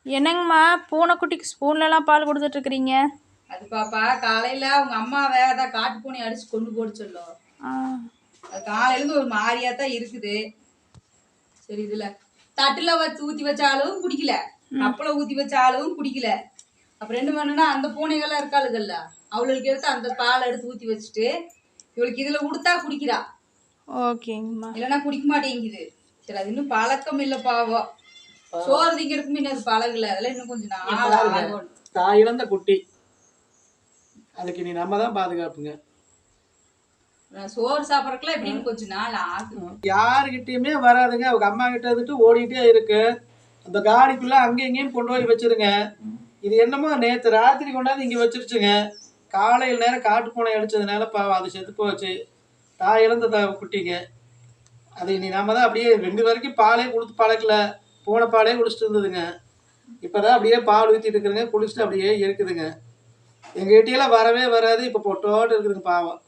என்னங்கம்மா பூனைக்குட்டிக்கு ஸ்பூன்லலாம் பால் கொடுத்துட்ருக்குறீங்க? அது பாப்பா காலையில் அவங்க அம்மாவை அதான் காட்டு பூனை அடித்து கொண்டு போட சொல்லும். அது காலையிலேருந்து ஒரு மாதிரியாக தான் இருக்குது. சரி இதில் தட்டில் வச்சு ஊற்றி வச்சாலும் குடிக்கல, கப்பில் ஊற்றி வச்சாலும் குடிக்கல. அப்புறம் என்ன பண்ணுன்னா அந்த பூனைகள்லாம் இருக்காளுகள்ல அவளுக்கு எடுத்து அந்த பால் எடுத்து ஊற்றி வச்சுட்டு இவளுக்கு இதில் கொடுத்தா குடிக்கிறா. ஓகேங்கம்மா. இல்லைன்னா குடிக்க மாட்டேங்குது. சரி அது இன்னும் பழக்கம் இல்லை பாவம். சோறு திங்கிறதுக்குமே இன்னும் பழகல. அதெல்லாம் இன்னும் கொஞ்சம் நாள் ஆகும். தாய் இழந்த குட்டி, அதுக்கு நீ நம்ம தான் பாதுகாப்புங்க. சோறு சாப்பிட்றதுக்குலாம் எப்படின்னு கொஞ்சம் நாள் ஆகும். யாருக்கிட்டையுமே வராதுங்க. அவங்க அம்மா கிட்ட இருந்துட்டு ஓடிட்டே இருக்கு. அந்த காடிக்குள்ள அங்கே இங்கேயும் கொண்டு போய் வச்சிருங்க. இது என்னமோ நேற்று ராத்திரி கொண்டாந்து இங்கே வச்சிருச்சுங்க. காலையில் நேரம் காட்டு பூனை அடிச்சதுனால பாவம் அது செத்து போச்சு. தாய் இழந்த குட்டிங்க. அது இனி நம்ம தான் அப்படியே 2 வரைக்கும் பாலே கொடுத்து பழக்கல. பூனை பாலே குடிச்சிட்டு இருந்ததுங்க. இப்போதான் அப்படியே பால் ஊற்றிட்டு இருக்குதுங்க. குடிச்சிட்டு அப்படியே இருக்குதுங்க. எங்கள் கிட்டையெல்லாம் வரவே வராது. இப்போ பொட்டோட்டு இருக்குதுங்க பாவம்.